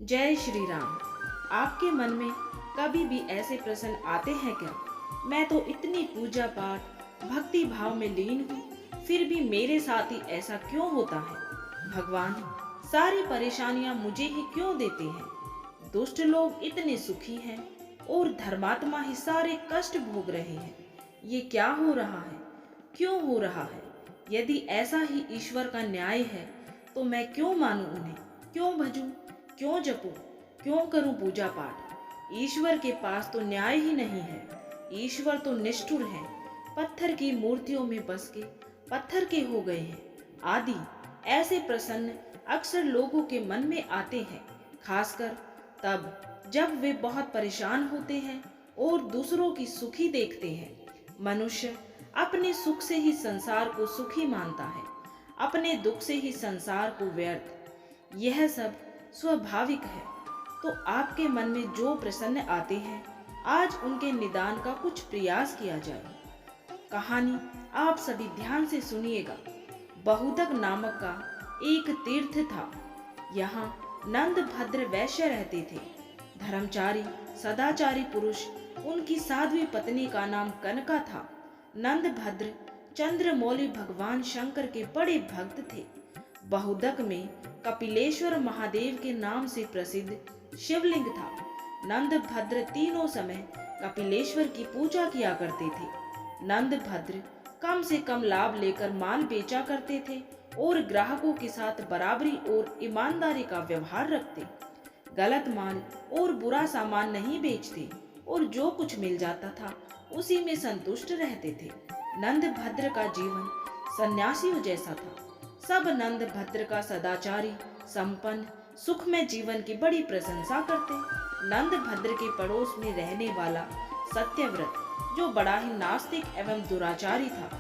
जय श्री राम। आपके मन में कभी भी ऐसे प्रश्न आते हैं क्या? मैं तो इतनी पूजा पाठ भक्ति भाव में लीन हूँ, फिर भी मेरे साथ ही ऐसा क्यों होता है? भगवान सारी परेशानियां मुझे ही क्यों देते हैं? दुष्ट लोग इतने सुखी हैं और धर्मात्मा ही सारे कष्ट भोग रहे हैं। ये क्या हो रहा है? क्यों हो रहा है? यदि ऐसा ही ईश्वर का न्याय है तो मैं क्यों मानूं उन्हें? क्यों भजूं? क्यों जपूं? क्यों करूं पूजा पाठ? ईश्वर के पास तो न्याय ही नहीं है। ईश्वर तो निष्ठुर है, पत्थर की मूर्तियों में बस के पत्थर के हो गए हैं। आदि ऐसे प्रश्न अक्सर लोगों के मन में आते हैं, खासकर तब जब वे बहुत परेशान होते हैं और दूसरों की सुखी देखते हैं। मनुष्य अपने सुख से ही संसार को सुखी मानता है, अपने दुख से ही संसार को व्यर्थ। यह सब स्वाभाविक है। तो आपके मन में जो प्रश्न आते हैं, आज उनके निदान का कुछ प्रयास किया जाए। कहानी आप सभी ध्यान से सुनिएगा। बहुदक नामक का एक तीर्थ था। यहाँ नंद भद्र वैश्य रहते थे। धर्मचारी सदाचारी पुरुष। उनकी साध्वी पत्नी का नाम कनका था। नंद भद्र चंद्रमौली भगवान शंकर के बड़े भक्त थे। बहुदक में कपिलेश्वर महादेव के नाम से प्रसिद्ध शिवलिंग था। नंद भद्र तीनों समय कपिलेश्वर की पूजा किया करते थे। नंद भद्र कम से कम लाभ लेकर माल बेचा करते थे और ग्राहकों के साथ बराबरी और ईमानदारी का व्यवहार रखते। गलत माल और बुरा सामान नहीं बेचते और जो कुछ मिल जाता था उसी में संतुष्ट रहते थे। नंद भद्र का जीवन सन्यासियों जैसा था। सब नंद भद्र का सदाचारी संपन्न सुखमय जीवन की बड़ी प्रशंसा करते। नंद भद्र के पड़ोस में रहने वाला सत्यव्रत, जो बड़ा ही नास्तिक एवं दुराचारी था,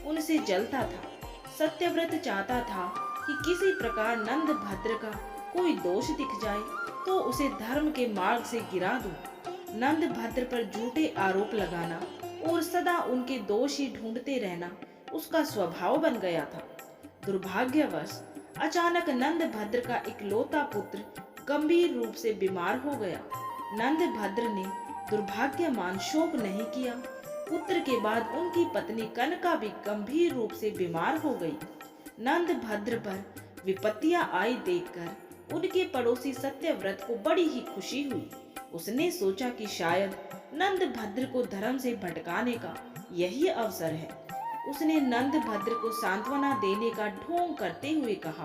उनसे जलता था। सत्यव्रत चाहता था कि किसी प्रकार नंद भद्र का कोई दोष दिख जाए तो उसे धर्म के मार्ग से गिरा दूं। नंद भद्र पर झूठे आरोप लगाना और सदा उनके दोष ही ढूंढते रहना उसका स्वभाव बन गया था। दुर्भाग्यवश अचानक नंद भद्र का इकलौता पुत्र गंभीर रूप से बीमार हो गया। नंद भद्र ने दुर्भाग्यमान शोक नहीं किया। पुत्र के बाद उनकी पत्नी कनका भी गंभीर रूप से बीमार हो गई। नंद भद्र पर विपत्तियां आई देखकर उनके पड़ोसी सत्यव्रत को बड़ी ही खुशी हुई। उसने सोचा कि शायद नंद भद्र को धर्म से भटकाने का यही अवसर है। उसने नंद भद्र को सांत्वना देने का ढोंग करते हुए कहा,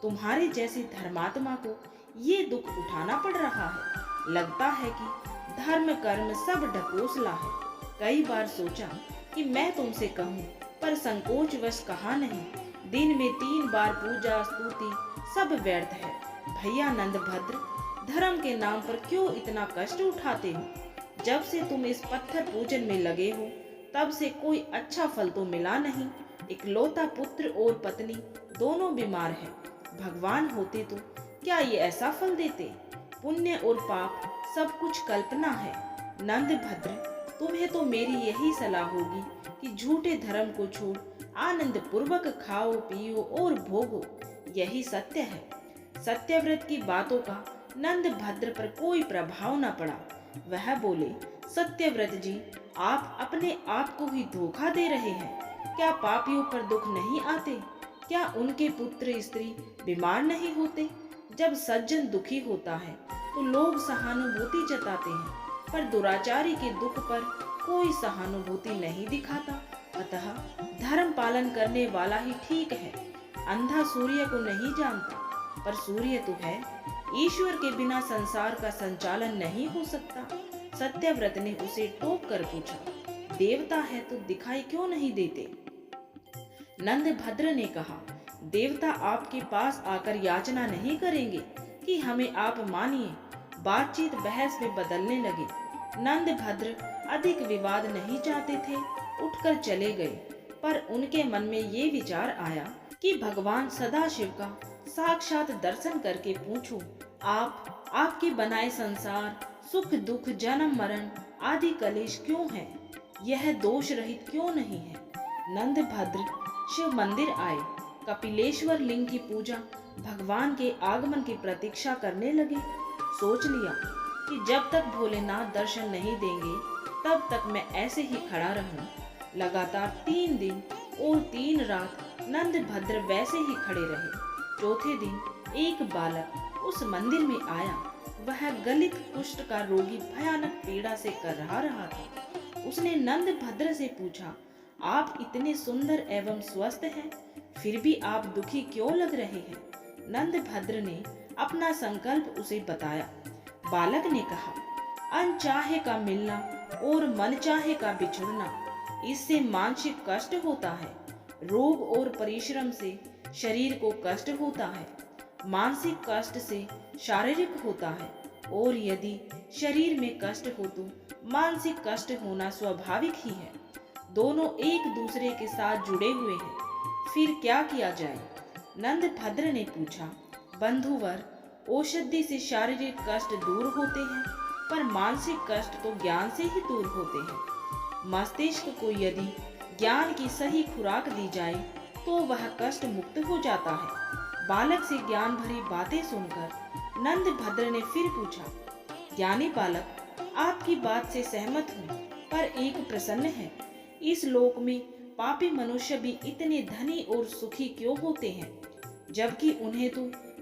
तुम्हारे जैसे धर्मात्मा को ये दुख उठाना पड़ रहा है। लगता है कि धर्म कर्म सब ढकोसला है। कई बार सोचा कि मैं तुमसे कहूँ, पर संकोचवश कहा नहीं। दिन में 3 बार पूजा स्तुति सब व्यर्थ है। भैया नंद भद्र, धर्म के नाम पर क्यों इतना कष्ट उठाते हो? जब से तुम इस पत्थर पूजन में लगे हो तब से कोई अच्छा फल तो मिला नहीं। इकलौता पुत्र और पत्नी दोनों बीमार हैं। भगवान होते तो क्या ये ऐसा फल देते? पुण्य और पाप सब कुछ कल्पना है। नंद भद्र, तुम्हें तो मेरी यही सलाह होगी कि झूठे धर्म को छोड़ आनंद पूर्वक खाओ पियो और भोगो। यही सत्य है। सत्यव्रत की बातों का नंद भद्र पर कोई प्रभाव न पड़ा। वह बोले, सत्यव्रत जी, आप अपने आप को ही धोखा दे रहे हैं। क्या पापियों पर दुख नहीं आते? क्या उनके पुत्र स्त्री बीमार नहीं होते? जब सज्जन दुखी होता है तो लोग सहानुभूति जताते हैं, पर दुराचारी के दुख पर कोई सहानुभूति नहीं दिखाता। अतः धर्म पालन करने वाला ही ठीक है। अंधा सूर्य को नहीं जानता, पर सूर्य तो है। ईश्वर के बिना संसार का संचालन नहीं हो सकता। सत्यव्रत ने उसे टोक कर पूछा, देवता है तो दिखाई क्यों नहीं देते? नंद भद्र ने कहा, देवता आपके पास आकर याचना नहीं करेंगे कि हमें आप मानिए। बातचीत बहस में बदलने लगी। नंद भद्र अधिक विवाद नहीं चाहते थे, उठकर चले गए। पर उनके मन में ये विचार आया कि भगवान सदाशिव का साक्षात दर्शन करके पूछूं, आपके बनाए संसार सुख दुख जन्म मरण आदि कलेश क्यों है? यह दोष रहित क्यों नहीं है? नंद भद्र शिव मंदिर आए। कपिलेश्वर लिंग की पूजा भगवान के आगमन की प्रतीक्षा करने लगे। सोच लिया कि जब तक भोलेनाथ दर्शन नहीं देंगे तब तक मैं ऐसे ही खड़ा रहूं। लगातार 3 दिन और 3 रात नंद भद्र वैसे ही खड़े रहे। चौथे दिन एक बालक उस मंदिर में आया। वह गलित कुष्ठ का रोगी भयानक पीड़ा से कर रहा था। उसने नंद भद्र से पूछा, आप इतने सुंदर एवं स्वस्थ हैं, फिर भी आप दुखी क्यों लग रहे हैं? नंद भद्र ने अपना संकल्प उसे बताया। बालक ने कहा, अनचाहे का मिलना और मनचाहे का बिछुड़ना, इससे मानसिक कष्ट होता है। रोग और परिश्रम से शरीर को कष्ट होता है, मानसिक कष्ट से शारीरिक होता है, और यदि शरीर में कष्ट हो तो मानसिक कष्ट होना स्वाभाविक ही है। दोनों एक दूसरे के साथ जुड़े हुए हैं, फिर क्या किया जाए? नंद भद्र ने पूछा। बंधुवर, औषधि से शारीरिक कष्ट दूर होते हैं, पर मानसिक कष्ट तो ज्ञान से ही दूर होते हैं। मस्तिष्क को यदि ज्ञान की सही खुराक दी जाए तो वह कष्ट मुक्त हो जाता है। बालक से ज्ञान भरी बातें सुनकर नंद भद्र ने फिर पूछा, ज्ञानी बालक, आपकी बात से सहमत हूँ, पर एक प्रश्न है। इस लोक में पापी मनुष्य भी इतने धनी और सुखी क्यों होते हैं, जबकि उन्हें तो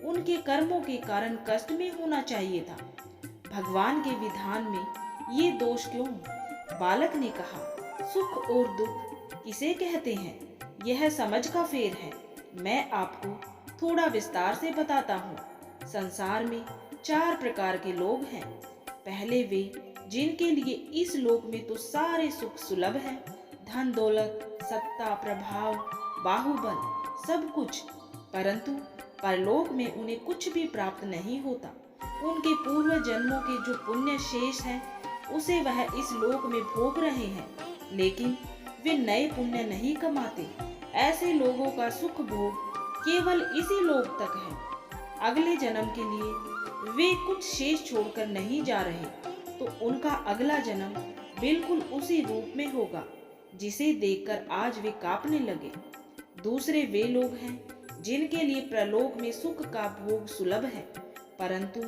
उनके कर्मों के कारण कष्ट में होना चाहिए था? भगवान के विधान में ये दोष क्यों? बालक ने कहा, सुख और दुख किसे कहते हैं, यह समझ का फेर है। मैं आपको थोड़ा विस्तार से बताता हूँ। संसार में 4 प्रकार के लोग हैं। पहले वे जिनके लिए इस लोक में तो सारे सुख सुलभ हैं, धन दौलत, सत्ता, प्रभाव, बाहुबल, सब कुछ, परंतु परलोक में उन्हें कुछ भी प्राप्त नहीं होता। उनके पूर्व जन्मों के जो पुण्य शेष हैं, उसे वह इस लोक में भोग रहे हैं, लेकिन वे नए पुण्य नहीं कमाते। ऐसे लोगों का सुख भोग केवल इसी लोक तक है। अगले जन्म के लिए वे कुछ शेष छोड़कर नहीं जा रहे, तो उनका अगला जन्म बिल्कुल उसी रूप में होगा जिसे देखकर आज वे कांपने लगे। दूसरे वे लोग हैं जिनके लिए प्रलोक में सुख का भोग सुलभ है, परंतु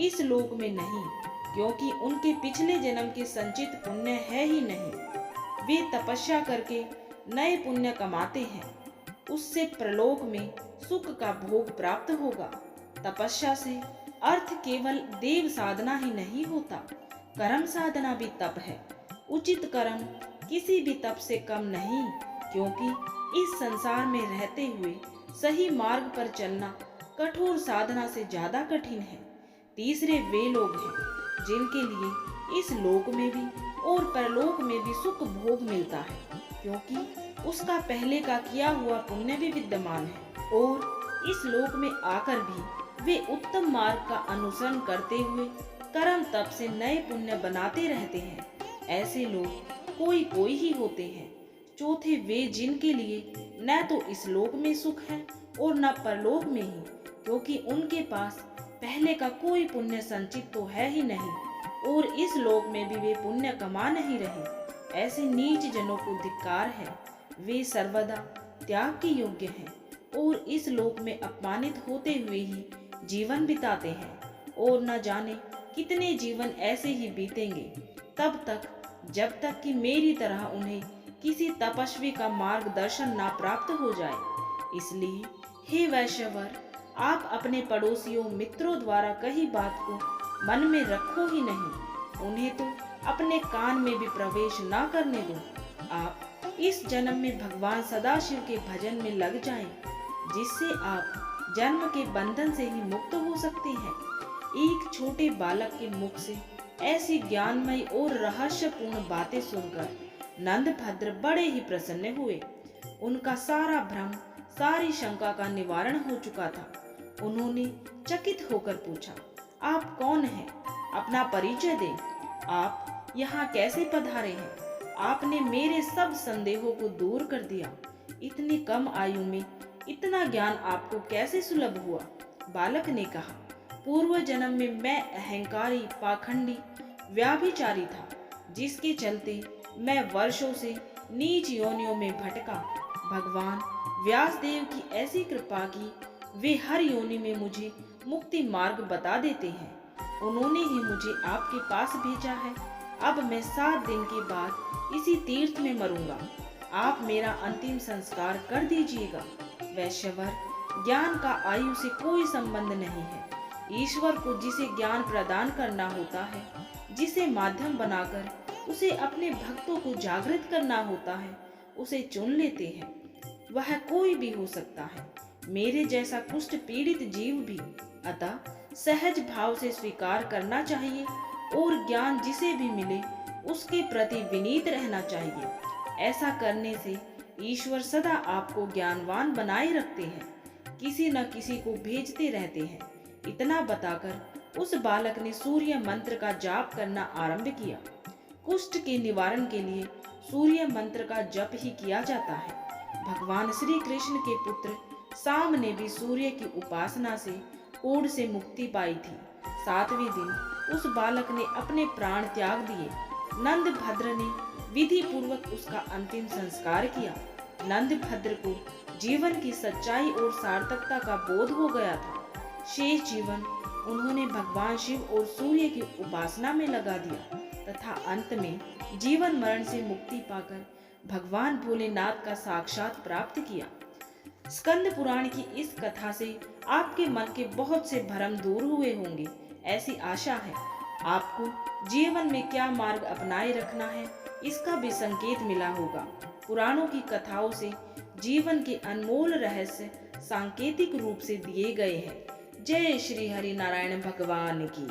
इस लोक में नहीं, क्योंकि उनके पिछले जन्म के संचित पुण्य है ही नहीं। वे तपस्या करके नए पुण्य कमाते हैं, उससे प्रलोक में सुख का भोग प्राप्त होगा। तपस्या से अर्थ केवल देव साधना ही नहीं होता, कर्म साधना भी तप है। उचित कर्म किसी भी तप से कम नहीं, क्योंकि इस संसार में रहते हुए सही मार्ग पर चलना कठोर साधना से ज्यादा कठिन है। तीसरे वे लोग हैं जिनके लिए इस लोक में भी और परलोक में भी सुख भोग मिलता है, क्योंकि उसका पहले का किया हुआ पुण्य भी विद्यमान है, और इस लोक में आकर भी वे उत्तम मार्ग का अनुसरण करते हुए कर्म तप से नए पुण्य बनाते रहते हैं। ऐसे लोग कोई कोई ही होते हैं। चौथे वे जिनके लिए न तो इस लोक में सुख है और न परलोक में ही, क्योंकि उनके पास पहले का कोई पुण्य संचित तो है ही नहीं, और इस लोक में भी वे पुण्य कमा नहीं रहे। ऐसे नीच जनों को धिक्कार है। वे सर्वदा त्याग के योग्य हैं और इस लोक में अपमानित होते हुए ही जीवन बिताते हैं, और न जाने कितने जीवन ऐसे ही बीतेंगे, तब तक जब तक कि मेरी तरह उन्हें किसी तपस्वी का मार्गदर्शन ना प्राप्त हो जाए। इसलिए हे वैश्यवर, आप अपने पड़ोसियों मित्रों द्वारा कही बात को मन में रखो ही नहीं, उन्हें तो अपने कान में भी प्रवेश ना करने दो। आप इस जन्म में भगवान सदाशिव के भजन में लग जाएं, जिससे आप जन्म के बंधन से ही मुक्त हो सकते हैं। एक छोटे बालक के मुख से ऐसी ज्ञानमयी और रहस्यपूर्ण बातें सुनकर नंद भद्र बड़े ही प्रसन्न हुए। उनका सारा भ्रम, सारी शंका का निवारण हो चुका था। उन्होंने चकित होकर पूछा, आप कौन हैं? अपना परिचय दें। आप यहाँ कैसे पधारे हैं? आपने मेरे सब संदेहों को दूर कर दिया। इतनी कम आयु में इतना ज्ञान आपको कैसे सुलभ हुआ? बालक ने कहा, पूर्व जन्म में मैं अहंकारी, पाखंडी, व्याभिचारी था, जिसके चलते मैं वर्षों से नीच योनियों में भटका। भगवान व्यासदेव की ऐसी कृपा की वे हर योनि में मुझे मुक्ति मार्ग बता देते हैं। उन्होंने ही मुझे आपके पास भेजा है। अब मैं 7 दिन के बाद इसी तीर्थ में मरूंगा। आप मेरा अंतिम संस्कार कर दीजिएगा। वैश्यवर, ज्ञान का आयु से कोई संबंध नहीं है। ईश्वर को जिसे ज्ञान प्रदान करना होता है, जिसे माध्यम बनाकर उसे अपने भक्तों को जागृत करना होता है, उसे चुन लेते हैं। वह कोई भी हो सकता है, मेरे जैसा कुष्ठ पीड़ित जीव भी। अतः सहज भाव से स्वीकार करना चाहिए और ज्ञान जिसे भी मिले उसके प्रति विनीत रहना चाहिए। ऐसा करने से ईश्वर सदा आपको ज्ञानवान बनाए रखते हैं, किसी न किसी को भेजते रहते हैं। इतना बताकर उस बालक ने सूर्य मंत्र का जाप करना आरंभ किया। कुष्ठ के निवारण के लिए सूर्य मंत्र का जप ही किया जाता है। भगवान श्री कृष्ण के पुत्र साम ने भी सूर्य की उपासना से कोढ़ से मुक्ति पाई थी। 7वें दिन उस बालक ने अपने प्राण त्याग दिए। नंद भद्र ने विधि पूर्वक उसका अंतिम संस्कार किया। नंद भद्र को जीवन की सच्चाई और सार्थकता का बोध हो गया था। शेष जीवन उन्होंने भगवान शिव और सूर्य की उपासना में लगा दिया तथा अंत में जीवन मरण से मुक्ति पाकर भगवान भोलेनाथ का साक्षात प्राप्त किया। स्कंद पुराण की इस कथा से आपके मन के बहुत से भ्रम दूर हुए होंगे, ऐसी आशा है। आपको जीवन में क्या मार्ग अपनाए रखना है, इसका भी संकेत मिला होगा। पुराणों की कथाओं से जीवन के अनमोल रहस्य सांकेतिक रूप से दिए गए हैं। जय श्री हरि नारायण भगवान की।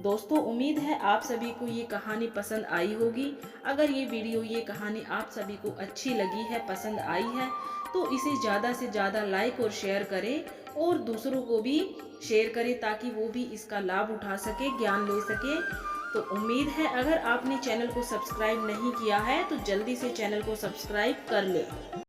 दोस्तों, उम्मीद है आप सभी को ये कहानी पसंद आई होगी। अगर ये वीडियो, ये कहानी आप सभी को अच्छी लगी है, पसंद आई है, तो इसे ज़्यादा से ज़्यादा लाइक और शेयर करें और दूसरों को भी शेयर करें ताकि वो भी इसका लाभ उठा सके, ज्ञान ले सके। तो उम्मीद है अगर आपने चैनल को सब्सक्राइब नहीं किया है तो जल्दी से चैनल को सब्सक्राइब कर ले।